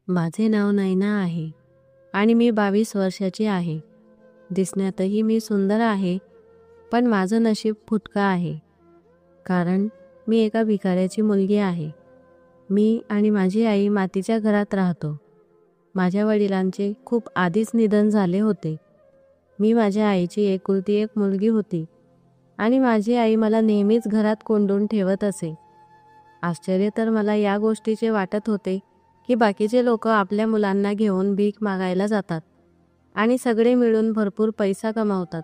माझे नाव नैना आहे आणि मी 22 वर्षाची आहे. दिसण्यातही मी सुंदर आहे, पण माझं नशीब फुटकं आहे. कारण मी एका भिकाऱ्याची मुलगी आहे. मी आणि माझी आई मातीच्या घरात राहतो. माझ्या वडिलांचे खूप आधीच निधन झाले होते. मी माझ्या आईची एकुलती एक मुलगी होती आणि माझी आई मला नेहमीच घरात कोंडून ठेवत असे. आश्चर्य तर मला या गोष्टीचे वाटत होते की बाकीचे लोक आपल्या मुलांना घेऊन भीक मागायला जातात आणि सगळे मिळून भरपूर पैसा कमावतात,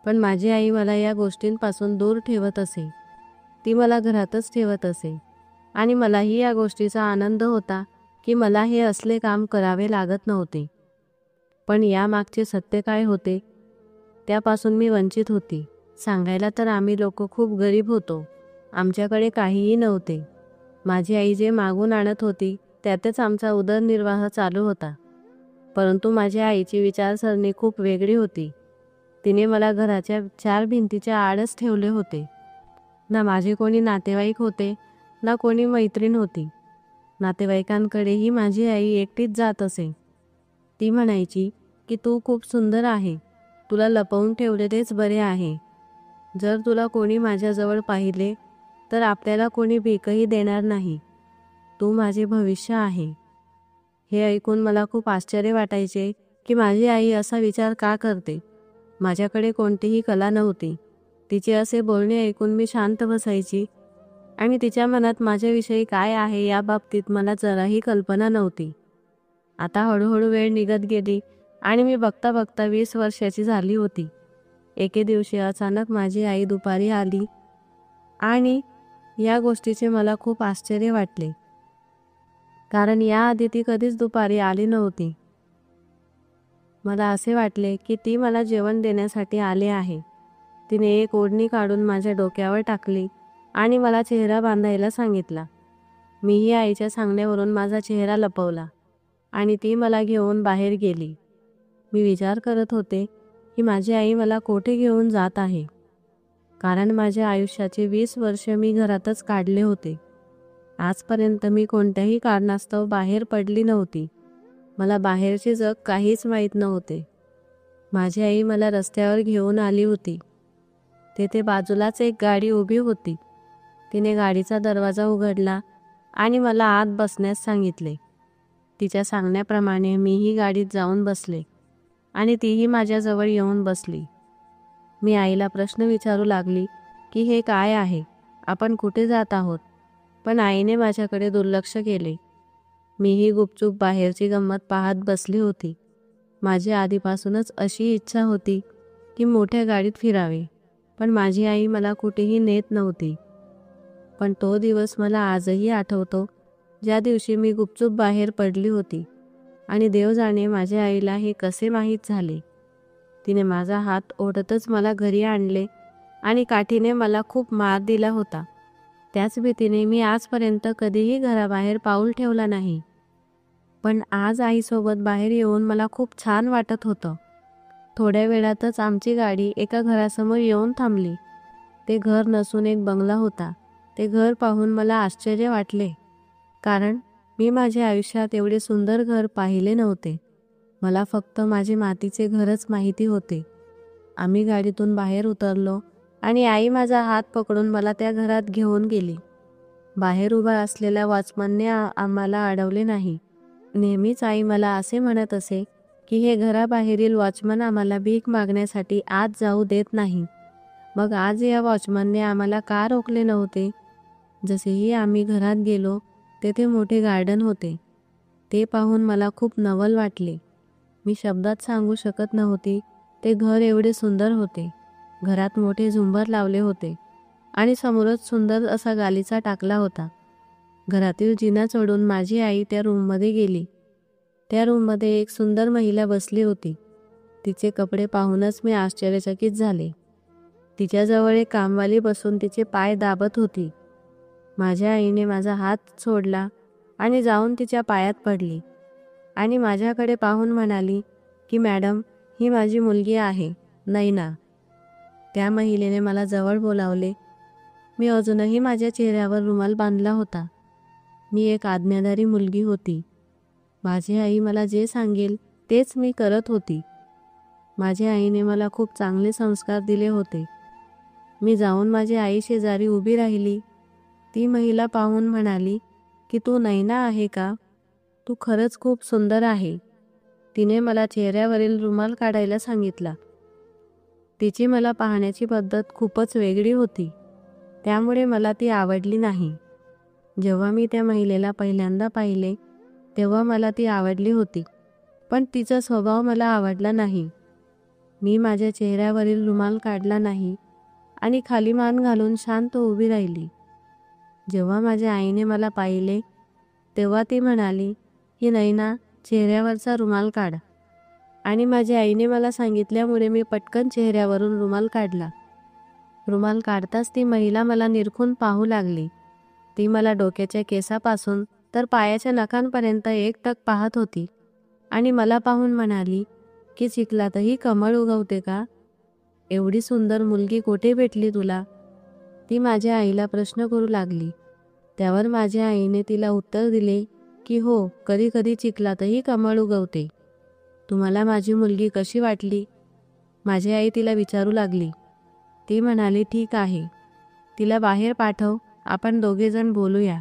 पण माझी आई मला या गोष्टींपासून दूर ठेवत असे. ती मला घरातच ठेवत असे आणि मलाही या गोष्टीचा आनंद होता की मला हे असले काम करावे लागत नव्हते. पण यामागचे सत्य काय होते त्यापासून मी वंचित होती. सांगायला तर आम्ही लोक खूप गरीब होतो. आमच्याकडे काहीही नव्हते. माझी आई जे मागून आणत होती त्यातच आमचा उदरनिर्वाह चालू होता. परंतु माझ्या आईची विचारसरणी खूप वेगळी होती. तिने मला घराच्या 4 भिंतीच्या आडच ठेवले होते. ना माझे कोणी नातेवाईक होते, ना कोणी मैत्रीण होती. नातेवाईकांकडेही माझी आई एकटीच जात असे. ती म्हणायची की तू खूप सुंदर आहे, तुला लपवून ठेवले तेच बरे आहे. जर तुला कोणी माझ्याजवळ पाहिले तर आपल्याला कोणी भीकही देणार नाही. तू माझे भविष्य आहे. हे ऐकून मला खूप आश्चर्य वाटायचे की माझी आई असा विचार का करते. माझ्याकडे कोणतीही कला नव्हती. तिचे असे बोलणे ऐकून मी शांत बसायची आणि तिच्या मनात माझ्याविषयी काय आहे या बाबतीत मला जराही कल्पना नव्हती. आता हळूहळू वेळ निघत गेली आणि मी बघता बघता 20 वर्षाची झाली होती. एके दिवशी अचानक माझी आई दुपारी आली आणि या गोष्टीचे मला खूप आश्चर्य वाटले, कारण याआधी ती कधीच दुपारी आली नव्हती. मला असे वाटले की ती मला जेवण देण्यासाठी आले आहे. तिने एक ओढणी काढून माझ्या डोक्यावर टाकली आणि मला चेहरा बांधायला सांगितला. मीही आईच्या सांगण्यावरून माझा चेहरा लपवला आणि ती मला घेऊन बाहेर गेली. मी विचार करत होते की माझी आई मला कोठे घेऊन जात आहे, कारण माझ्या आयुष्याचे 20 वर्ष मी घरातच काढले होते. आजपर्यंत मी कोणत्याही कारणास्तव बाहेर पडली नव्हती. मला बाहेरचे जग काहीच माहीत नव्हते. माझी आई मला रस्त्यावर घेऊन आली होती. तेथे बाजूलाच एक गाडी उभी होती. तिने गाडीचा दरवाजा उघडला आणि मला आत बसण्यास सांगितले. तिच्या सांगण्याप्रमाणे मीही गाडीत जाऊन बसले आणि तीही माझ्याजवळ येऊन बसली. मी आईला प्रश्न विचारू लागली की हे काय आहे, आपण कुठे जात आहोत, पण आईने माझ्याकडे दुर्लक्ष केले. मीही गुपचूप बाहेरची गंमत पाहत बसली होती. माझी आधीपासूनच अशी इच्छा होती की मोठ्या गाडीत फिरावे, पण माझी आई मला कुठेही नेत नव्हती. पण तो दिवस मला आजही आठवतो, ज्या दिवशी मी गुपचूप बाहेर पडली होती आणि देव जाणे माझ्या आईला हे कसे माहीत झाले. तिने माझा हात ओढतच मला घरी आणले आणि काठीने मला खूप मार दिला होता. त्याच भीतीने मी आजपर्यंत कधीही घराबाहेर पाऊल ठेवला नाही. पण आज आईसोबत बाहेर येऊन मला खूप छान वाटत होतं. थोड्या वेळातच आमची गाडी एका घरासमोर येऊन थांबली. ते घर नसून एक बंगला होता. ते घर पाहून मला आश्चर्य वाटले, कारण मी माझ्या आयुष्यात एवढे सुंदर घर पाहिले नव्हते. मला फक्त माझे मातीचे घरच माहिती होते. आम्ही गाडीतून बाहेर उतरलो आणि आई माझा हात पकडून मला त्या घरात घेऊन गेली. बाहेर उभा असलेल्या वॉचमनने आम्हाला अडवले नाही. नेहमीच आई मला असे म्हणत असे की हे घराबाहेरील वॉचमन आम्हाला भीक मागण्यासाठी आत जाऊ देत नाही. मग आज या वॉचमनने आम्हाला का रोखले नव्हते? जसेही आम्ही घरात गेलो तेथे मोठे गार्डन होते. ते पाहून मला खूप नवल वाटले. मी शब्दात सांगू शकत नव्हती. ते घर एवढे सुंदर होते. घरात मोठे झुंबर लावले होते आणि समोरच सुंदर असा गालीचा टाकला होता. घरातील जिना चढून माझी आई त्या रूममध्ये गेली. त्या रूममध्ये एक सुंदर महिला बसली होती. तिचे कपडे पाहूनच मी आश्चर्यचकित झाले. तिच्याजवळ एक कामवाली बसून तिचे पाय दाबत होती. माझ्या आईने माझा हात सोडला आणि जाऊन तिच्या पायात पडली आणि माझ्याकडे पाहून म्हणाली की मॅडम, ही माझी मुलगी आहे, नैना. त्या महिलेने मला जवळ बोलावले. मी अजूनही माझ्या चेहऱ्यावर रुमाल बांधला होता. मी एक आज्ञाधारी मुलगी होती. माझी आई मला जे सांगेल तेच मी करत होती. माझ्या आईने मला खूप चांगले संस्कार दिले होते. मी जाऊन माझ्या आई शेजारी उभी राहिली. ती महिला पाहून म्हणाली की तू नैना आहे का? तू खरंच खूप सुंदर आहे. तिने मला चेहऱ्यावरील रुमाल काढायला सांगितला. तिची मला पाहण्याची पद्धत खूपच वेगळी होती, त्यामुळे मला ती आवडली नाही. जेव्हा मी त्या महिलेला पहिल्यांदा पाहिले तेव्हा मला ती आवडली होती, पण तिचा स्वभाव मला आवडला नाही. मी माझ्या चेहऱ्यावरील रुमाल काढला नाही आणि खाली मान घालून शांत उभी राहिली. जेव्हा माझ्या आईने मला पाहिले तेव्हा ती म्हणाली की नैना, चेहऱ्यावरचा रुमाल काढ. आणि माझ्या आईने मला सांगितल्यामुळे मी पटकन चेहऱ्यावरून रुमाल काढला. रुमाल काढताच ती महिला मला निरखून पाहू लागली. ती मला डोक्याच्या केसापासून तर पायाच्या नखांपर्यंत एकटक पाहत होती आणि मला पाहून म्हणाली की चिखलातही कमळ उगवते का? एवढी सुंदर मुलगी कुठे भेटली तुला? ती माझ्या आईला प्रश्न करू लागली. त्यावर माझ्या आईने तिला उत्तर दिले की हो, कधी कधी चिखलातही कमळ उगवते. तुम्हाला माझी मुलगी कशी वाटली? माझी आई तिला विचारू लागली. ती म्हणाली, ठीक आहे, तिला बाहेर पाठव, आपण दोघेजण बोलूया.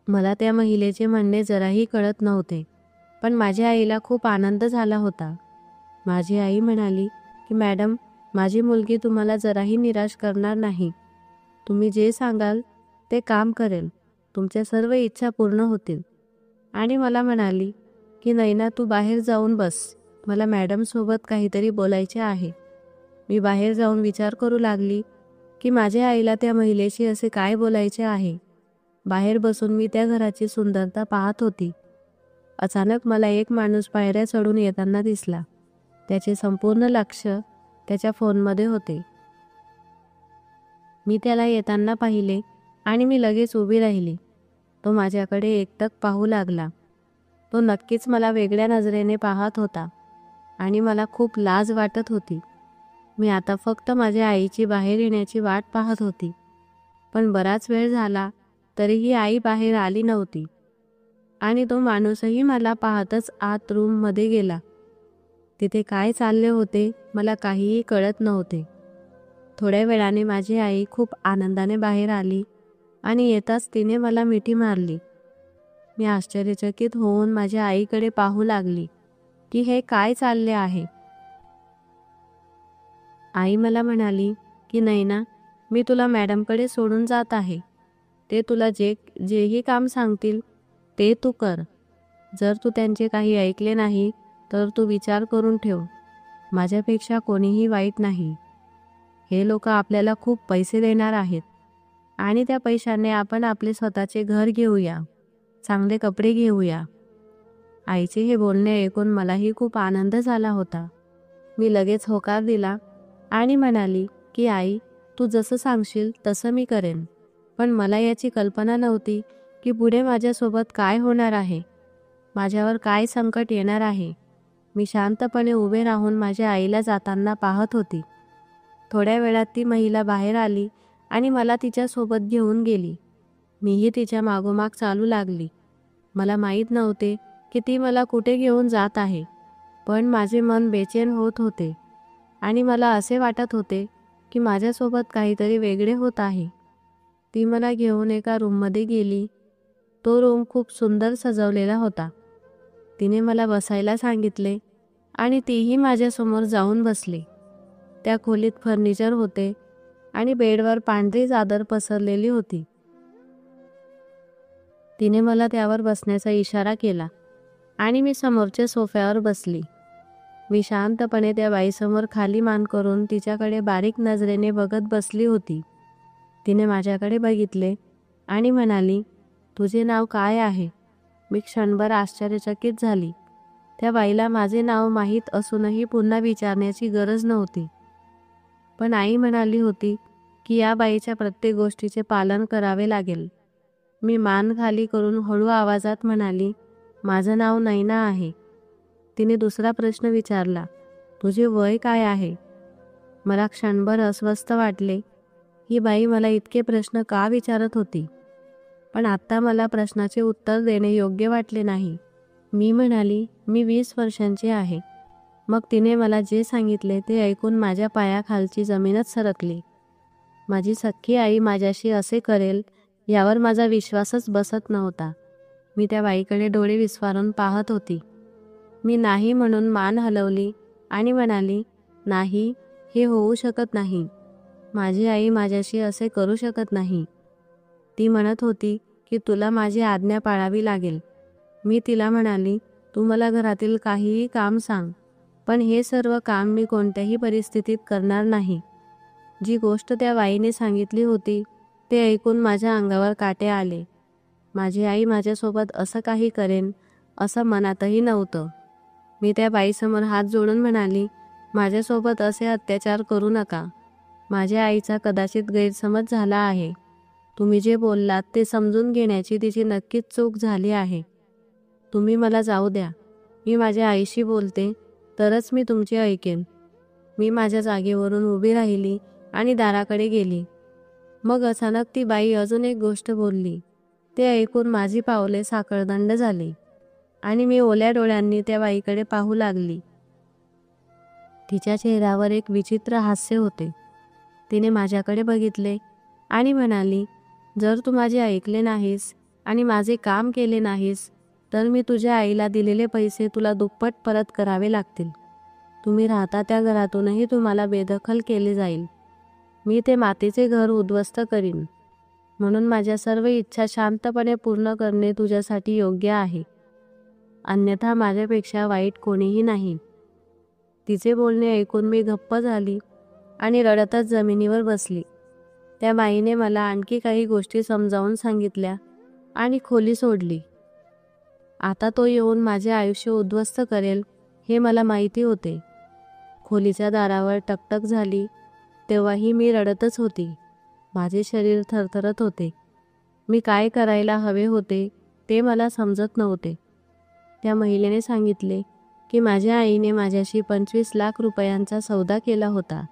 मला त्या महिलेचे म्हणणे जराही कळत नव्हते, पण माझ्या आईला खूप आनंद झाला होता. माझी आई म्हणाली की मॅडम, माझी मुलगी तुम्हाला जराही निराश करणार नाही. तुम्ही जे सांगाल ते काम करेल. तुमच्या सर्व इच्छा पूर्ण होतील. आणि मला म्हणाली की नैना, तू बाहेर जाऊन बस, मला मॅडमसोबत काहीतरी बोलायचे आहे. मी बाहेर जाऊन विचार करू लागली की माझ्या आईला त्या महिलेशी असे काय बोलायचे आहे. बाहेर बसून मी त्या घराची सुंदरता पाहत होती. अचानक मला एक माणूस पायऱ्या चढून येताना दिसला. त्याचे संपूर्ण लक्ष त्याच्या फोनमध्ये होते. मी त्याला येताना पाहिले आणि मी लगेच उभी राहिली. तो माझ्याकडे एकटक पाहू लागला. तो नक्कीच मला वेगळ्या नजरेने पाहत होता आणि मला खूप लाज वाटत होती. मी आता फक्त माझ्या आईची बाहेर येण्याची वाट पाहत होती. पण बराच वेळ झाला तरीही आई बाहेर आली नव्हती आणि तो माणूसही मला पाहतच आत रूममध्ये गेला. तिथे काय चालले होते मला काहीही कळत नव्हते. थोड्या वेळाने माझी आई खूप आनंदाने बाहेर आली आणि येताच तिने मला मिठी मारली. मी आश्चर्यचकित होऊन माझ्या आईकडे पाहू लागली की हे काय चालले आहे. आई मला म्हणाली की नैना, मी तुला मॅडमकडे सोडून जात आहे. ते तुला जेही काम सांगतील ते तू कर. जर तू त्यांचे काही ऐकले नाही तर तू विचार करून ठेव, माझ्यापेक्षा कोणीही वाईट नाही. हे लोक आपल्याला खूप पैसे देणार आहेत आणि त्या पैशाने आपण आपले स्वतःचे घर घेऊया, चांगले कपडे घेऊया. आईचे हे बोलणे ऐकून मलाही खूप आनंद झाला होता. मी लगेच होकार दिला आणि म्हणाली की आई, तू जसं सांगशील तसं मी करेन. पण मला याची कल्पना नव्हती की पुढे माझ्यासोबत काय होणार आहे, माझ्यावर काय संकट येणार आहे. मी शांतपणे उभे राहून माझ्या आईला जाताना पाहत होती. थोड्या वेळात ती महिला बाहेर आली आणि मला तिच्यासोबत घेऊन गेली. मीही तिच्या मागोमाग चालू लागली. मला माहीत नव्हते की ती मला कुठे घेऊन जात आहे, पण माझे मन बेचैन होत होते आणि मला असे वाटत होते की माझ्यासोबत काहीतरी वेगळे होत आहे. ती मला घेऊन एका रूममध्ये गेली. तो रूम खूप सुंदर सजवलेला होता. तिने मला बसायला सांगितले आणि तीही माझ्यासमोर जाऊन बसली. त्या खोलीत फर्निचर होते आणि बेडवर पांढरी चादर पसरलेली होती. तिने मला त्यावर बसण्याचा इशारा केला आणि मी समोरच्या सोफ्यावर बसली. मी शांतपणे त्या बाईसमोर खाली मान करून तिच्याकडे बारीक नजरेने बघत बसली होती. तिने माझ्याकडे बघितले आणि म्हणाली, तुझे नाव काय आहे? मी क्षणभर आश्चर्यचकित झाली. त्या बाईला माझे नाव माहीत असूनही पुन्हा विचारण्याची गरज नव्हती. पण आई म्हणाली होती की या बाईच्या प्रत्येक गोष्टीचे पालन करावे लागेल. मी मान खाली करून हळू आवाजात म्हणाली, माझं नाव नैना आहे. तिने दुसरा प्रश्न विचारला, तुझे वय काय आहे? मला क्षणभर अस्वस्थ वाटले. ही बाई मला इतके प्रश्न का विचारत होती? पण आत्ता मला प्रश्नाचे उत्तर देणे योग्य वाटले नाही. मी म्हणाली, मी 20 वर्षांची आहे. मग तिने मला जे सांगितले ते ऐकून माझ्या पायाखालची जमीनच सरकली. माझी सख्खी आई माझ्याशी असे करेल यावर माझा विश्वासच बसत नव्हता. मी त्या बाईकडे डोळे विस्फारून पाहत होती. मी नाही म्हणून मान हलवली आणि म्हणाली, नाही, हे होऊ शकत नाही. माझी आई माझ्याशी असे करू शकत नाही. ती म्हणत होती की तुला माझी आज्ञा पाळावी लागेल. मी तिला म्हणाली, तू मला घरातील काहीही काम सांग, पण हे सर्व काम मी कोणत्याही परिस्थितीत करणार नाही. जी गोष्ट त्या बाईने सांगितली होती ते ऐकून माझ्या अंगावर काटे आले. माझी आई माझ्यासोबत असं काही करेन असं मनातही नव्हतं. मी त्या बाईसमोर हात जोडून म्हणाली, माझ्यासोबत असे अत्याचार करू नका. माझ्या आईचा कदाचित गैरसमज झाला आहे. तुम्ही जे बोललात ते समजून घेण्याची तिची नक्कीच चूक झाली आहे. तुम्ही मला जाऊ द्या. मी माझ्या आईशी बोलते, तरच मी तुमची ऐकेन. मी माझ्या जागेवरून उभी राहिली आणि दाराकडे गेली. मग अचानक ती बाई अजून एक गोष्ट बोलली. ते ऐकून माझी पावले साखळदंड झाली आणि मी ओल्या डोळ्यांनी त्या बाईकडे पाहू लागली. तिच्या चेहऱ्यावर एक विचित्र हास्य होते. तिने माझ्याकडे बघितले आणि म्हणाली, जर तू माझे ऐकले नाहीस आणि माझे काम केले नाहीस तर मी तुझ्या आईला दिलेले पैसे तुला दुप्पट परत करावे लागतील. तुम्ही राहता त्या घरातूनही तुम्हाला बेदखल केले जाईल. मी ते मातीचे घर उद्ध्वस्त करीन. म्हणून माझ्या सर्व इच्छा शांतपणे पूर्ण करणे तुझ्यासाठी योग्य आहे. अन्यथा माझ्यापेक्षा वाईट कोणीही नाही. तिचे बोलणे ऐकून मी गप्प झाली आणि रडतच जमिनीवर बसली. त्या बाईने मला आणखी काही गोष्टी समजावून सांगितल्या आणि खोली सोडली. आता तो येऊन माझे आयुष्य उद्ध्वस्त करेल हे मला माहिती होते. खोलीच्या दारावर टकटक झाली तेव्हाही मी रडतच होती. माझे शरीर थरथरत होते. मी काय करायला हवे होते ते मला समजत नव्हते. त्या महिलेने सांगितले की माझ्या आईने माझ्याशी 25 लाख रुपयांचा सौदा केला होता.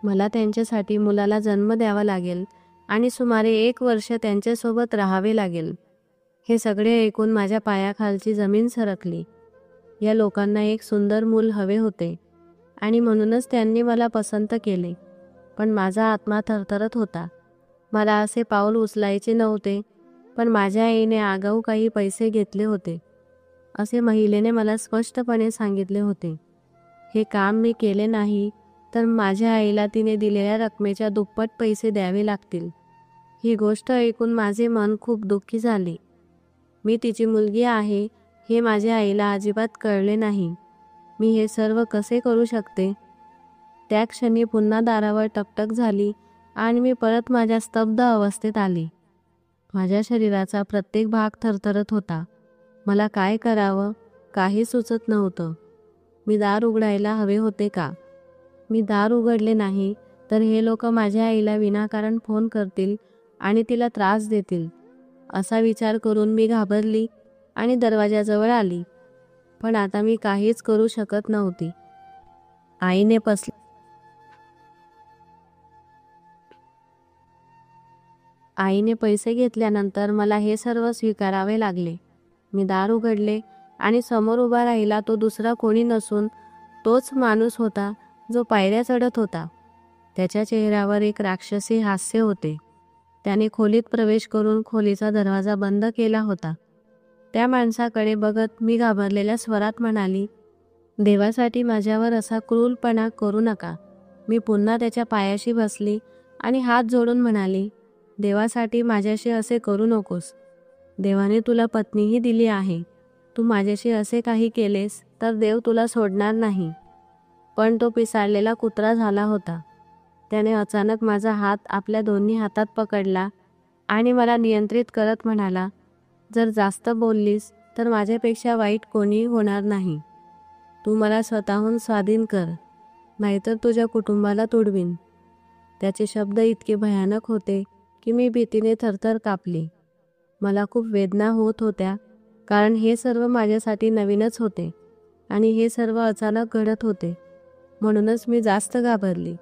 मला त्यांच्यासाठी मुलाला जन्म द्यावा लागेल आणि सुमारे 1 वर्ष त्यांच्यासोबत राहावे लागेल. हे सगळे ऐकून माझ्या पायाखालची जमीन सरकली. या लोकांना एक सुंदर मूल हवे होते आणि म्हणूनच त्यांनी मला पसंत केले. पण माझा आत्मा थरथरत होता. मला असे पाऊल उचलायचे नव्हते, पण माझ्या आईने आगाऊ काही पैसे घेतले होते असे महिलेने मला स्पष्टपणे सांगितले होते. हे काम मी केले नाही तर माझ्या आईला तिने दिलेल्या रकमेच्या दुप्पट पैसे द्यावे लागतील. ही गोष्ट ऐकून माझे मन खूप दुःखी झाले. मी तिची मुलगी आहे हे माझ्या आईला अजिबात कळले नाही. मी हे सर्व कसे करू शकते? त्या क्षणी पुन्हा दारावर टकटक झाली आणि मी परत माझ्या स्तब्ध अवस्थेत आली. माझ्या शरीराचा प्रत्येक भाग थरथरत होता. मला काय करावं काही सुचत नव्हतं. मी दार उघडायला हवे होते का? मी दार उघडले नाही तर हे लोक माझ्या आईला विनाकारण फोन करतील आणि तिला त्रास देतील असा विचार करून मी घाबरली आणि दरवाजाजवळ आली. पण आता मी काहीच करू शकत नव्हती. आईने पैसे घेतल्यानंतर मला हे सर्व स्वीकारावे लागले. मी दार उघडले आणि समोर उभा राहिला तो दुसरा कोणी नसून तोच माणूस होता जो पायऱ्या चढत होता. त्याच्या चेहऱ्यावर एक राक्षसी हास्य होते. त्याने खोलीत प्रवेश करून खोलीचा दरवाजा बंद केला होता. त्या माणसाकडे बघत मी घाबरलेल्या स्वरात म्हणाली, देवासाठी माझ्यावर असा क्रूरपणा करू नका. मी पुन्हा त्याच्या पायाशी बसली आणि हात जोडून म्हणाली, देवासाठी माझ्याशी असे करू नकोस. देवाने तुला पत्नीही दिली आहे. तू माझ्याशी असे काही केलेस तर देव तुला सोडणार नाही. पण तो पिसाळलेला कुत्रा झाला होता. त्याने अचानक माझा हात आपल्या दोन्ही हातात पकडला आणि मला नियंत्रित करत म्हणाला, जर जास्त बोललीस तर माझ्यापेक्षा वाईट कोणीही होणार नाही. तू मला स्वतःहून स्वाधीन कर, नाहीतर तुझ्या कुटुंबाला तुडवीन. त्याचे शब्द इतके भयानक होते की मी भीतीने थरथर कापली. मला खूप वेदना होत होत्या कारण हे सर्व माझ्यासाठी नवीनच होते आणि हे सर्व अचानक घडत होते. म्हणूनच मी जास्त घाबरली.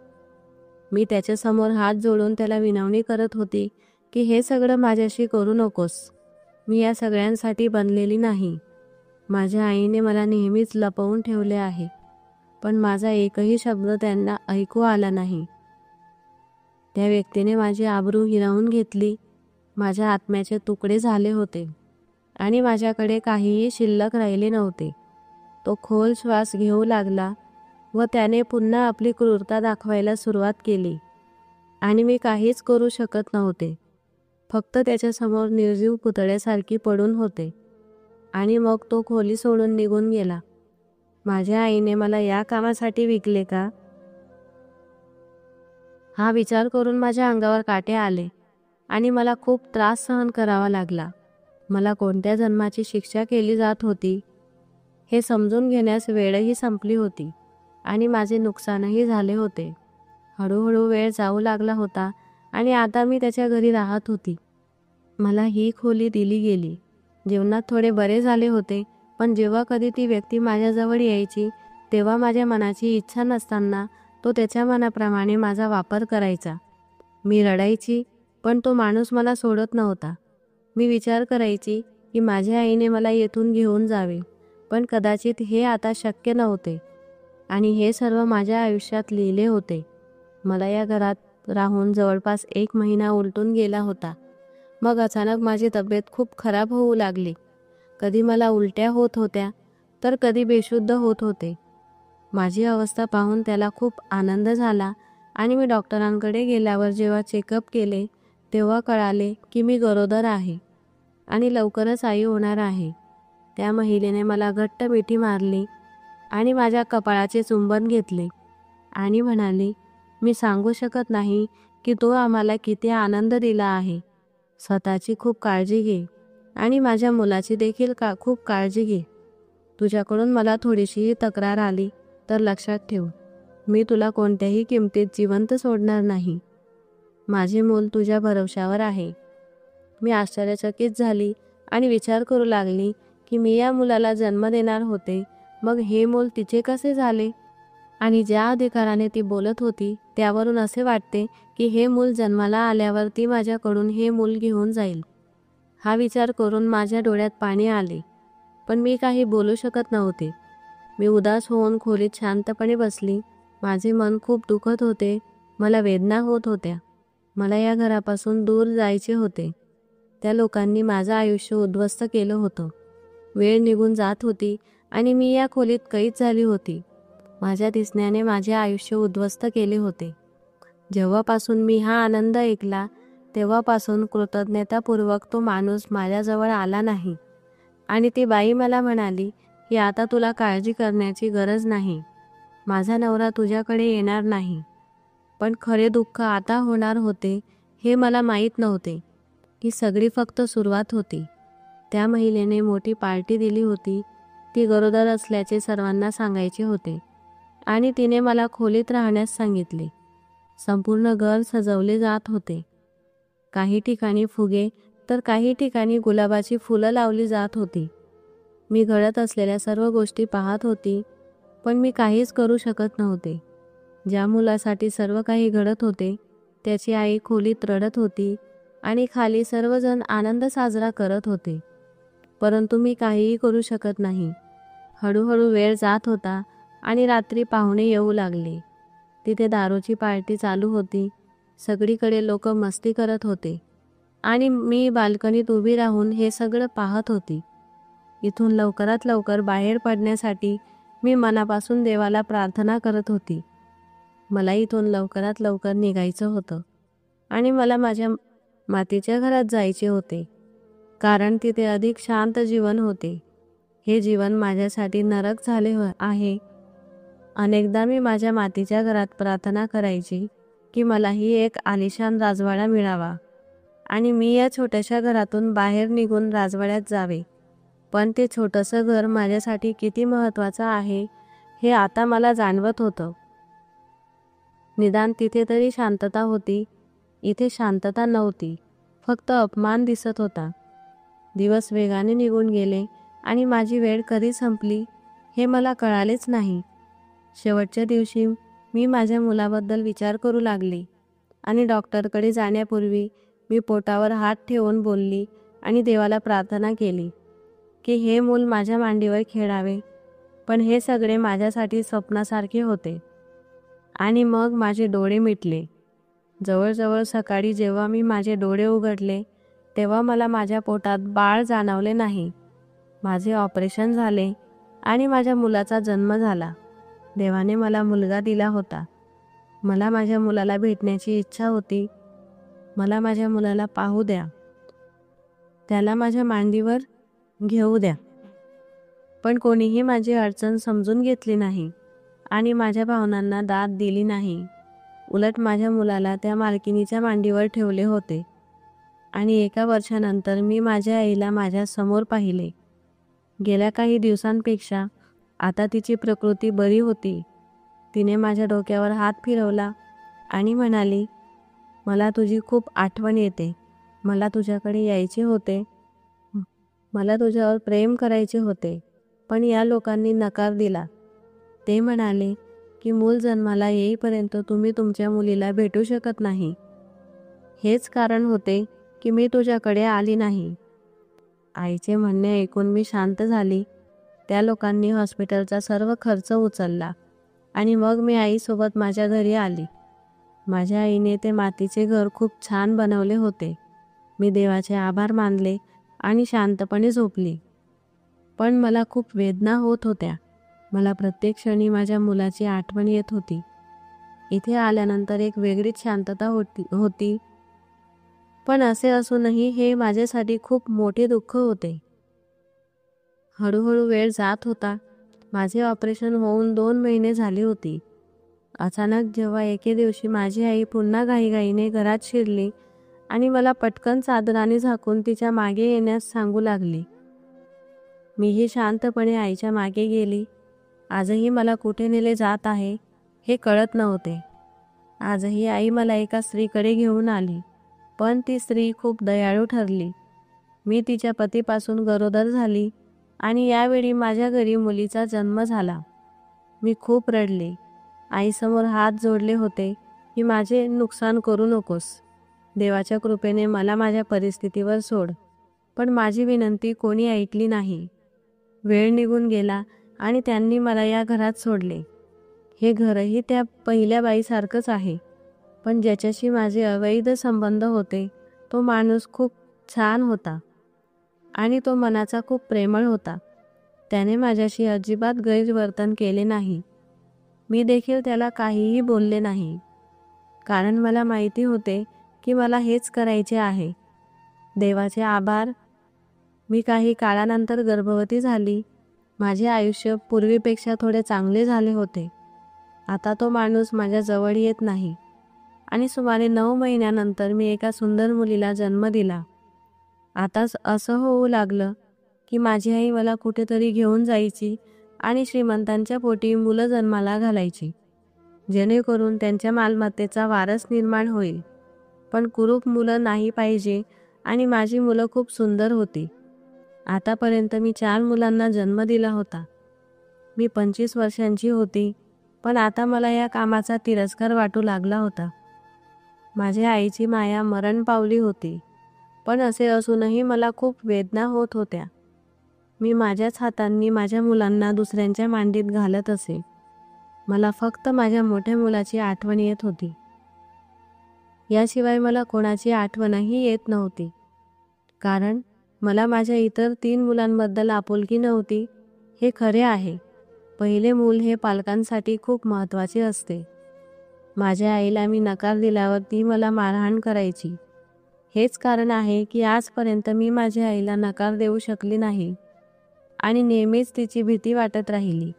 मी त्याच्यासमोर हात जोडून त्याला विनवणी करत होती की हे सगळं माझ्याशी करू नकोस. मी या सगळ्यांसाठी बनलेली नाही. माझ्या आईने मला नेहमीच लपवून ठेवले आहे, पण माझा एकही शब्द त्यांना ऐकू आला नाही. त्या व्यक्तीने माझी आबरू हिरावून घेतली. माझ्या आत्म्याचे तुकडे झाले होते आणि माझ्याकडे काहीही शिल्लक राहिले नव्हते. तो खोल श्वास घेऊ लागला व त्याने पुन्हा आपली क्रूरता दाखवायला सुरुवात केली आणि मी काहीच करू शकत नव्हते. फक्त त्याच्यासमोर निर्जीव पुतळ्यासारखी पडून होते. आणि मग तो खोली सोडून निघून गेला. माझ्या आईने मला या कामासाठी विकले का? हा विचार करून माझ्या अंगावर काटे आले आणि मला खूप त्रास सहन करावा लागला. मला कोणत्या जन्माची शिक्षा केली जात होती हे समजून घेण्यास वेळही संपली होती आणि माझे नुकसानही झाले होते. हळूहळू वेळ जाऊ लागला होता आणि आता मी त्याच्या घरी राहत होती. मला ही खोली दिली गेली. जीवनात थोडे बरे झाले होते, पण जेव्हा कधी ती व्यक्ती माझ्याजवळ यायची तेव्हा माझ्या मनाची इच्छा नसताना तो त्याच्या मनाप्रमाणे माझा वापर करायचा. मी रडायची, पण तो माणूस मला सोडत नव्हता. मी विचार करायची की माझ्या आईने मला येथून घेऊन जावे, पण कदाचित हे आता शक्य नव्हते आणि हे सर्व माझ्या आयुष्यात लिहिले होते. मला या घरात राहून जवळपास 1 महिना उलटून गेला होता. मग अचानक माझी तब्येत खूप खराब होऊ लागली. कधी मला उलट्या होत होत्या तर कधी बेशुद्ध होत होते. माझी अवस्था पाहून त्याला खूप आनंद झाला आणि मी डॉक्टरांकडे गेल्यावर जेव्हा चेकअप केले तेव्हा कळाले की मी गरोदर आहे आणि लवकरच आई होणार आहे. त्या महिलेने मला घट्ट मिठी मारली आणि माझ्या कपाळाचे चुंबन घेतले आणि म्हणाली, मी सांगू शकत नाही की तो आम्हाला किती आनंद दिला आहे. स्वतःची खूप काळजी घे आणि माझ्या मुलाची देखील खूप काळजी घे. तुझ्याकडून मला थोडीशीही तक्रार आली तर लक्षात ठेव, मी तुला कोणत्याही किमतीत जिवंत सोडणार नाही. माझे मूल तुझ्या भरवशावर आहे. मी आश्चर्यचकित झाली आणि विचार करू लागली की मी या मुलाला जन्म देणार होते, मग हे मूल तिचे कसे झाले? आणि ज्या अधिकाराने ती बोलत होती त्यावरून असे वाटते की हे मूल जन्माला आल्यावर ती माझ्याकडून हे मूल घेऊन जाईल. हा विचार करून माझ्या डोळ्यात पाणी आले, पण मी काही बोलू शकत नव्हते. मी उदास होऊन खोलीत शांतपणे बसली. माझे मन खूप दुखत होते. मला वेदना होत होत्या. मला या घरापासून दूर जायचे होते. त्या लोकांनी माझं आयुष्य उद्ध्वस्त केलं होतं. वेळ निघून जात होती आणि मी या खोलीत कैद झाली होती. माझ्या दिसण्याने माझे आयुष्य उद्ध्वस्त केले होते. जेव्हापासून मी हा आनंद ऐकला तेव्हापासून कृतज्ञतापूर्वक तो माणूस माझ्याजवळ आला नाही आणि ती बाई मला म्हणाली की आता तुला काळजी करण्याची गरज नाही. माझा नवरा तुझ्याकडे येणार नाही. पण खरे दुःख आता होणार होते हे मला माहीत नव्हते. ही सगळी फक्त सुरुवात होती. त्या महिलेने मोठी पार्टी दिली होती. ती गरोदर असल्याचे सर्वांना सांगायचे होते आणि तिने मला खोलीत राहण्यास सांगितले. संपूर्ण घर सजवले जात होते. काही ठिकाणी फुगे तर काही ठिकाणी गुलाबाची फुलं लावली जात होती. मी घडत असलेल्या सर्व गोष्टी पाहत होती, पण मी काहीच करू शकत नव्हते. ज्या मुलासाठी सर्व काही घडत होते त्याची आई खोलीत रडत होती आणि खाली सर्वजण आनंद साजरा करत होते, परंतु मी काहीही करू शकत नाही. हळूहळू वेळ जात होता आणि रात्री पाहुणे येऊ लागले. तिथे दारूची पार्टी चालू होती. सगळीकडे लोक मस्ती करत होते आणि मी बाल्कनीत उभी राहून हे सगळं पाहत होती. इथून लवकरात लवकर बाहेर पडण्यासाठी मी मनापासून देवाला प्रार्थना करत होती. मला इथून लवकरात लवकर निघायचं होतं आणि मला माझ्या मातीच्या घरात जायचे होते, कारण तिथे अधिक शांत जीवन होते. हे जीवन माझ्यासाठी नरक झाले आहे. अनेकदा मी माझ्या मातीच्या घरात प्रार्थना करायची की मलाही एक आलिशान राजवाडा मिळावा आणि मी या छोट्याशा घरातून बाहेर निघून राजवाड्यात जावे. पण ते छोटंसं घर माझ्यासाठी किती महत्त्वाचं आहे हे आता मला जाणवत होतं. निदान तिथे तरी शांतता होती. इथे शांतता नव्हती, फक्त अपमान दिसत होता. दिवस वेगाने निघून गेले आणि माझी वेळ कधी संपली हे मला कळालेच नाही. शेवटच्या दिवशी मी माझ्या मुलाबद्दल विचार करू लागले आणि डॉक्टरकडे जाण्यापूर्वी मी पोटावर हात ठेवून बोलली आणि देवाला प्रार्थना केली की हे मूल माझ्या मांडीवर खेळावे. पण हे सगळे माझ्यासाठी स्वप्नासारखे होते. आणि मग माझे डोळे मिटले. जवळजवळ सकाळी जेव्हा मी माझे डोळे उघडले तेव्हा मला माझ्या पोटात बाळ जाणवले नाही. माझे ऑपरेशन झाले आणि माझ्या मुलाचा जन्म झाला. देवाने मला मुलगा दिला होता. मला माझ्या मुलाला भेटण्याची इच्छा होती. मला माझ्या मुलाला पाहू द्या, त्याला माझ्या मांडीवर घेऊ द्या. पण कोणीही माझी अडचण समजून घेतली नाही आणि माझ्या भावनांना दाद दिली नाही. उलट माझ्या मुलाला त्या मालकिनीच्या मांडीवर ठेवले होते. आणि 1 वर्षानंतर मी माझ्या आईला माझ्या समोर पाहिले. गेल्या काही दिवसांपेक्षा आता तिची प्रकृती बरी होती. तिने माझ्या डोक्यावर हात फिरवला आणि म्हणाली, मला तुझी खूप आठवण येते. मला तुझ्याकडे यायचे होते. मला तुझ्यावर प्रेम करायचे होते. पण या लोकांनी नकार दिला. ते म्हणाले की मूल जन्माला येईपर्यंत तुम्ही तुमच्या मुलीला भेटू शकत नाही. हेच कारण होते की मी तुझ्याकडे आली नाही. आईचे म्हणणे ऐकून मी शांत झाली. त्या लोकांनी हॉस्पिटलचा सर्व खर्च उचलला आणि मग मी आईसोबत माझ्या घरी आली. माझ्या आईने ते मातीचे घर खूप छान बनवले होते. मी देवाचे आभार मानले आणि शांतपणे झोपली. पण मला खूप वेदना होत होत्या. मला प्रत्येक क्षणी माझ्या मुलाची आठवण येत होती. इथे आल्यानंतर एक वेगळीच शांतता होती. पण असे असूनही हे माझ्यासाठी खूप मोठे दुःख होते. हळूहळू वेळ जात होता. माझे ऑपरेशन होऊन 2 महिने झाली होती. अचानक जेव्हा एके दिवशी माझी आई पुन्हा घाईघाईने घरात शिरली आणि मला पटकन चादराने झाकून तिच्या मागे येण्यास सांगू लागली. मीही शांतपणे आईच्या मागे गेली. आजही मला कुठे नेले जात आहे हे कळत नव्हते. आजही आई मला एका स्त्रीकडे घेऊन आली. पण ती स्त्री खूप दयाळू ठरली. मी तिच्या पतीपासून गरोदर झाली आणि यावेळी माझ्या घरी मुलीचा जन्म झाला. मी खूप रडले. आईसमोर हात जोडले होते की माझे नुकसान करू नकोस. देवाच्या कृपेने मला माझ्या परिस्थितीवर सोड. पण माझी विनंती कोणी ऐकली नाही. वेळ निघून गेला आणि त्यांनी मला या घरात सोडले. हे घरही त्या पहिल्या बाईसारखंच आहे. पण ज्याच्याशी माझे अवैध संबंध होते तो माणूस खूप छान होता आणि तो मनाचा खूप प्रेमळ होता. त्याने माझ्याशी अजिबात गैरवर्तन केले नाही. मी देखील त्याला काहीही बोलले नाही. कारण मला माहिती होते की मला हेच करायचे आहे. देवाचे आभार. मी काही काळानंतर गर्भवती झाली. माझे आयुष्य पूर्वीपेक्षा थोडे चांगले झाले होते. आता तो माणूस माझ्या जवळ येत नाही. आणि सुमारे 9 महिन्यानंतर मी एका सुंदर मुलीला जन्म दिला. आता असं होऊ लागलं की माझी आई मला कुठेतरी घेऊन जायची आणि श्रीमंतांच्या पोटी मुलं जन्माला घालायची, जेणेकरून त्यांच्या मालमत्तेचा वारस निर्माण होईल. पण कुरूप मुलं नाही पाहिजे आणि माझी मुलं खूप सुंदर होती. आतापर्यंत मी 4 मुलांना जन्म दिला होता. मी 25 वर्षांची होती. पण आता मला या कामाचा तिरस्कार वाटू लागला होता. माझ्या आईची माया मरण पावली होती. पण असे असूनही मला खूप वेदना होत होत्या. मी माझ्याच हातांनी माझ्या मुलांना दुसऱ्यांच्या मांडीत घालत असे. मला फक्त माझ्या मोठ्या मुलाची आठवण येत होती. याशिवाय मला कोणाची आठवणही येत नव्हती. कारण मला माझ्या इतर 3 मुलांबद्दल आपुलकी नव्हती. हे खरे आहे. पहिले मूल हे पालकांसाठी खूप महत्त्वाचे असते. माझ्या आईला मी नकार दिल्यावर ती मला मारहाण करायची. हेच कारण आहे की आजपर्यंत मी माझ्या आईला नकार देऊ शकली नाही आणि नेहमीच तिची भीती वाटत राहिली.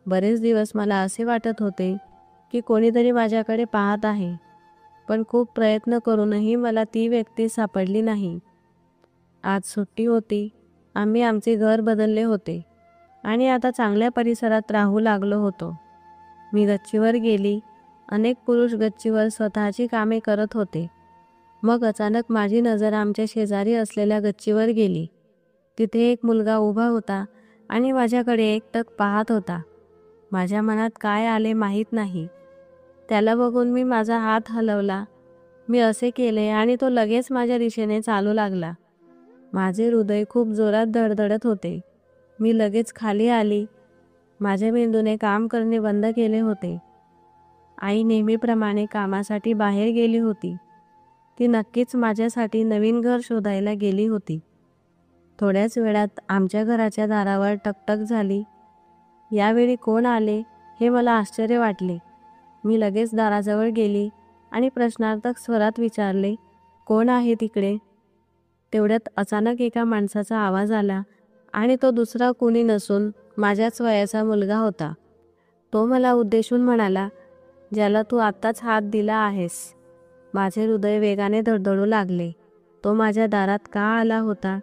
बरेच दिवस मला असे वाटत होते की कोणीतरी माझ्याकडे पाहत आहे. पण खूप प्रयत्न करूनही मला ती व्यक्ती सापडली नाही. आज सुट्टी होती. आम्ही आमचे घर बदलले होते आणि आता चांगल्या परिसरात राहू लागलो होतो. मी गच्चीवर गेली. अनेक पुरुष गच्चीवर स्वतःची कामे करत होते. मग अचानक माझी नजर आमच्या शेजारी असलेल्या गच्चीवर गेली. तिथे एक मुलगा उभा होता आणि माझ्याकडे एकटक पाहत होता. माझ्या मनात काय आले माहीत नाही. त्याला बघून मी माझा हात हलवला मी असे केले आणि तो लगेच माझ्या दिशेने चालू लागला. माझे हृदय खूप जोरात धडधडत होते. मी लगेच खाली आली. माझ्या मेंदूने काम करणे बंद केले होते. आई नेहमीप्रमाणे कामासाठी बाहेर गेली होती. ती नक्कीच माझ्यासाठी नवीन घर शोधायला गेली होती. थोड्याच वेळात आमच्या घराच्या दारावर टकटक झाली. यावेळी कोण आले हे मला आश्चर्य वाटले. मी लगेच दाराजवळ गेली आणि प्रश्नार्थक स्वरात विचारले, कोण आहे तिकडे? तेवढ्यात अचानक एका माणसाचा आवाज आला आणि तो दुसरा कोणी नसून माझ्याच वयाचा मुलगा होता. तो मला उद्देशून म्हणाला, ज्याला तू आत्ताच हात दिला आहेस. माझे हृदय वेगाने धडधडू लागले. तो माझ्या दारात का आला होता?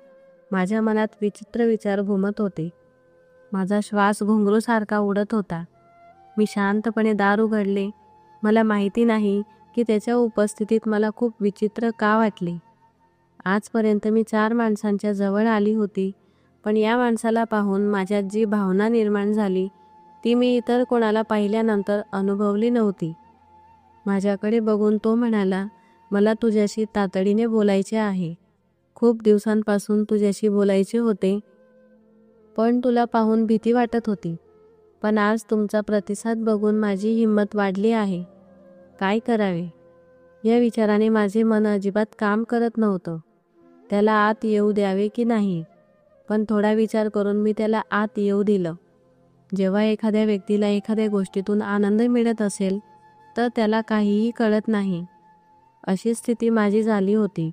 माझ्या मनात विचित्र विचार घुमत होते. माझा श्वास घुंगरूसारखा उडत होता. मी शांतपणे दार उघडले. मला माहिती नाही की त्याच्या उपस्थितीत मला खूप विचित्र का वाटले. आजपर्यंत मी 4 माणसांच्या जवळ आली होती, पण या माणसाला पाहून माझ्यात जी भावना निर्माण झाली ती मी इतर कोणाला पाहिल्यानंतर अनुभवली नव्हती. माझ्याकडे बघून तो म्हणाला, मला तुझ्याशी तातडीने बोलायचे आहे. खूप दिवसांपासून तुझ्याशी बोलायचे होते, पण तुला पाहून भीती वाटत होती. पण आज तुमचा प्रतिसाद बघून माझी हिंमत वाढली आहे. काय करावे या विचाराने माझे मन अजिबात काम करत नव्हतं. त्याला आत येऊ द्यावे की नाही, पण थोडा विचार करून मी त्याला आत येऊ दिलं. जेव्हा एखाद्या व्यक्तीला एखाद्या गोष्टीतून आनंद मिळत असेल तर त्याला काहीही कळत नाही. अशी स्थिती माझी झाली होती.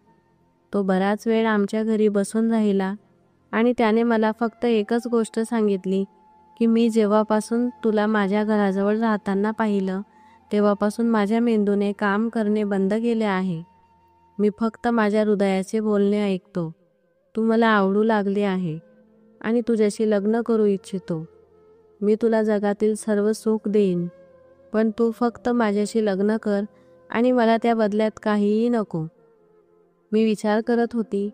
तो बराच वेळ आमच्या घरी बसून राहिला आणि त्याने मला फक्त एकच गोष्ट सांगितली की मी जेव्हापासून तुला माझ्या घराजवळ राहताना पाहिलं तेव्हापासून माझ्या मेंदूने काम करणे बंद केले आहे. मी फक्त माझ्या हृदयाचे बोलणे ऐकतो. तू मला आवडू लागले आहे आणि तुझ्याशी लग्न करू इच्छितो. मी तुला जगातील सर्व सुख देईन, पण तू फक्त माझ्याशी लग्न कर आणि मला त्या बदल्यात काहीही नको. मी विचार करत होती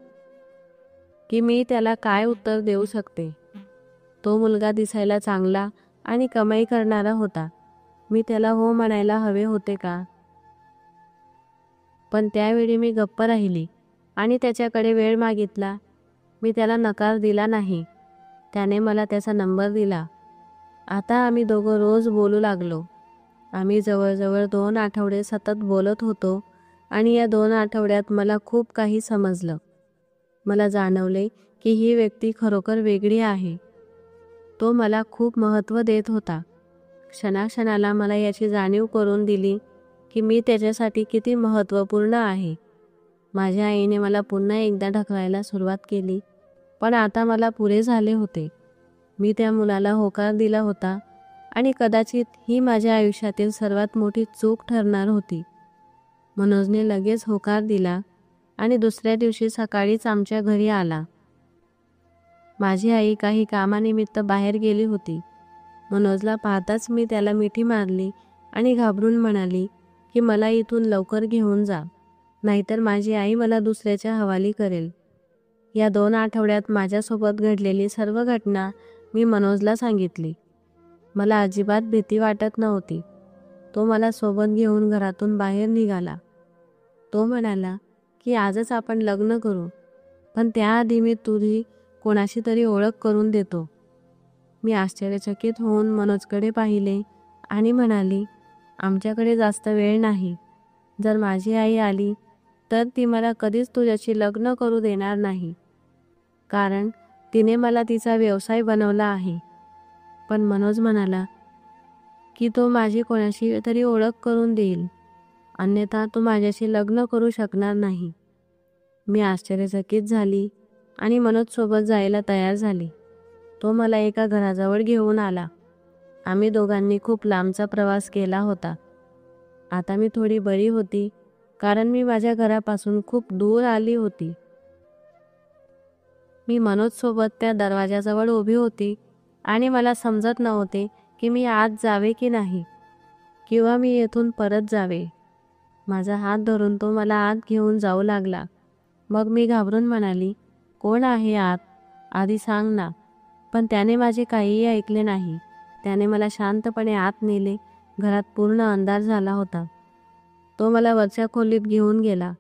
की मी त्याला काय उत्तर देऊ शकते. तो मुलगा दिसायला चांगला आणि कमाई करणारा होता. मी त्याला हो म्हणायला हवे होते का? पण त्यावेळी मी गप्प राहिली आणि त्याच्याकडे वेळ मागितला. मी त्याला नकार दिला नाही. त्याने मला त्याचा नंबर दिला. आता आम्ही दोघं रोज बोलू लागलो. आम्ही जवळजवळ 2 आठवडे सतत बोलत होतो आणि या 2 आठवड्यात मला खूप काही समजलं. मला जाणवले की ही व्यक्ती खरोखर वेगळी आहे. तो मला खूप महत्त्व देत होता. क्षणाक्षणाला मला याची जाणीव करून दिली की मी त्याच्यासाठी किती महत्त्वपूर्ण आहे. माझ्या आईने मला पुन्हा एकदा ढकलायला सुरुवात केली, पण आता मला पुरे झाले होते. मी त्या मुलाला होकार दिला होता आणि कदाचित ही माझ्या आयुष्यातील सर्वात मोठी चूक ठरणार होती. मनोजने लगेच होकार दिला आणि दुसऱ्या दिवशी सकाळीच आमच्या घरी आला. माझी आई काही कामानिमित्त बाहेर गेली होती. मनोजला पाहताच मी त्याला मिठी मारली आणि घाबरून म्हणाली की मला इथून लवकर घेऊन जा, नाहीतर माझी आई मला दुसऱ्याच्या हवाली करेल. या 2 आठवड्यात माझ्यासोबत घडलेली सर्व घटना मी मनोजला सांगितली. मला अजिबात भीती वाटत नव्हती. तो मला सोबत घेऊन घरातून बाहेर निघाला. तो म्हणाला की आजच आपण लग्न करू, पण त्याआधी मी तुझी कोणाशी तरी ओळख करून देतो. मी आश्चर्यचकित होऊन मनोजकडे पाहिले आणि म्हणाली, आमच्याकडे जास्त वेळ नाही. जर माझी आई आली तर ती मला कधीच तुझ्याशी लग्न करू देणार नाही, कारण तिने मला तिचा व्यवसाय बनवला आहे. पण मनोज म्हणाला की तो माझी कोणाशी तरी ओळख करून देईल, अन्यथा तो माझ्याशी लग्न करू शकणार नाही. मी आश्चर्यचकित झाली आणि मनोजसोबत जायला तयार झाली. तो मला एका घराजवळ घेऊन आला. आम्ही दोघांनी खूप लांबचा प्रवास केला होता. आता मी थोडी बरी होती, कारण मी माझ्या घरापासून खूप दूर आली होती. मी मनोजसोबत त्या दरवाजाजवळ उभी होती आणि मला समजत नव्हते की मी आत जावे की नाही, किंवा मी येथून परत जावे. माझा हात धरून तो मला आत घेऊन जाऊ लागला. मग मी घाबरून म्हणाली, कोण आहे आत? आधी सांग ना. पण त्याने माझे काहीही ऐकले नाही. त्याने मला शांतपणे आत नेले. घरात पूर्ण अंधार झाला होता. तो मला वरच्या खोलीत घेऊन गेला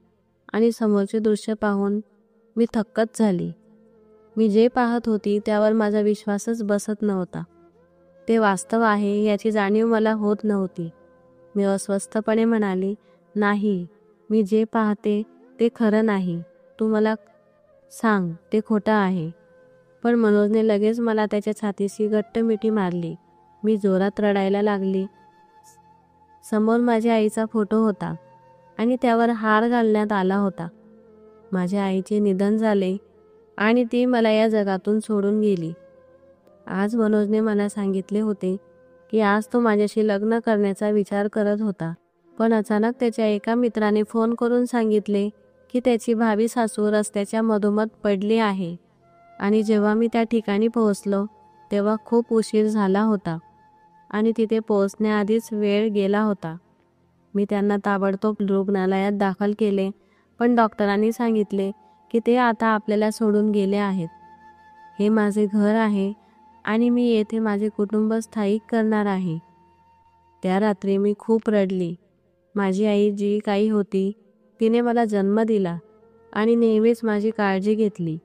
आणि समोरचे दृश्य पाहून मी थक्कच झाली. मी जे पाहत होती त्यावर माझा विश्वासच बसत नव्हता. ते वास्तव आहे याची जाणीव मला होत नव्हती. मी अस्वस्थपणे म्हणाली, "नाही, मी जे पाहते ते खरं नाही. तू मला सांग, ते खोटं आहे." पण मनोजने लगेच मला त्याच्या छातीशी घट्ट मिठी मारली. मी जोरात रडायला लागली. समोर माझ्या आईचा फोटो होता आणि त्यावर हार घालण्यात आला होता. माझ्या आईचे निधन झाले आणि ती मला या जगातून सोडून गेली. आज मनोजने मला सांगितले होते की आज तो माझ्याशी लग्न करण्याचा विचार करत होता. पण अचानक त्याच्या एका मित्राने फोन करून सांगितले की त्याची भावी सासू रस्त्याच्या मधोमध पडली आहे. आणि जेव्हा मी त्या ठिकाणी पोहोचलो तेव्हा खूप उशीर झाला होता आणि तिथे पोहोचण्याआधीच वेळ गेला होता. मी त्यांना ताबडतोब रुग्णालयात दाखल केले, पण डॉक्टरांनी सांगितले की ते आता आपल्याला सोडून गेले आहेत. हे माझे घर आहे आणि मी येथे माझे कुटुंब स्थायिक करणार आहे. त्या रात्री मी खूप रडली. माझी आई जी काही होती तिने मला जन्म दिला आणि नेहमीच माझी काळजी घेतली.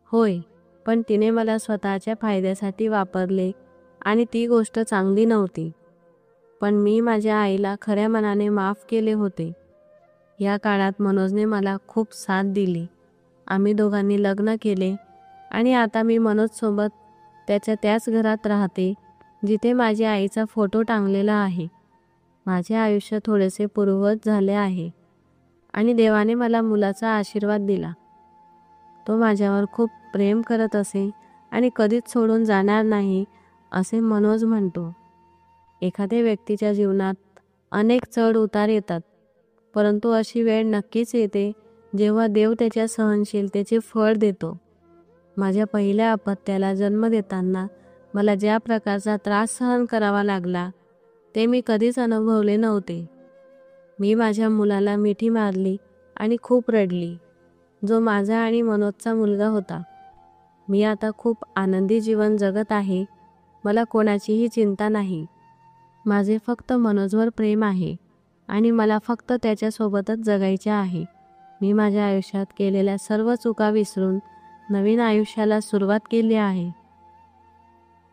होय, पण तिने मला स्वतःच्या फायद्यासाठी वापरले आणि ती गोष्ट चांगली नव्हती. पण मी माझ्या आईला खऱ्या मनाने माफ केले होते. या काळात मनोजने मला खूप साथ दिली. आम्ही दोघांनी लग्न केले आणि आता मी मनोजसोबत त्याच्या त्याच घरात राहते जिथे माझ्या आईचा फोटो टांगलेला आहे. माझे आयुष्य थोडेसे पूर्ववत झाले आहे आणि देवाने मला मुलाचा आशीर्वाद दिला. तो माझ्यावर खूप प्रेम करत असे आणि कधीच सोडून जाणार नाही असे मनोज म्हणतो. एखाद्या व्यक्तीच्या जीवनात अनेक चढ उतार येतात, परंतु अशी वेळ नक्कीच येते जेव्हा देव त्याच्या सहनशीलतेचे फळ देतो. माझ्या पहिल्या अपत्याला जन्म देताना मला ज्या प्रकारचा त्रास सहन करावा लागला ते मी कधीच अनुभवले नव्हते. मी माझ्या मुलाला मिठी मारली आणि खूप रडली, जो माझा आणि मनोजचा मुलगा होता. मी आता खूप आनंदी जीवन जगत आहे. मला कोणाचीही चिंता नाही. माझे फक्त मनोजवर प्रेम आहे आणि मला फक्त त्याच्यासोबतच जगायचे आहे. मी माझ्या आयुष्यात केलेल्या सर्व चुका विसरून नवीन आयुष्याला सुरुवात केली आहे.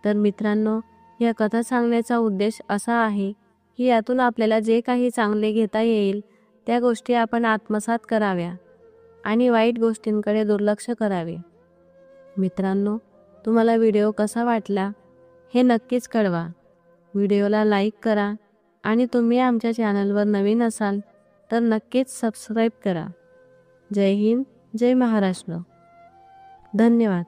तर मित्रांनो, या कथा सांगण्याचा उद्देश असा आहे की यातून आपल्याला जे काही चांगले घेता येईल त्या गोष्टी आपण आत्मसात कराव्या आणि वाईट गोष्टींकडे दुर्लक्ष करावे. मित्रांनो, तुम्हाला व्हिडिओ कसा वाटला हे नक्कीच कळवा. व्हिडिओला लाईक करा आणि तुम्ही आमच्या चॅनलवर नवीन असाल तर नक्कीच सबस्क्राईब करा. जय हिंद, जय महाराष्ट्र. धन्यवाद.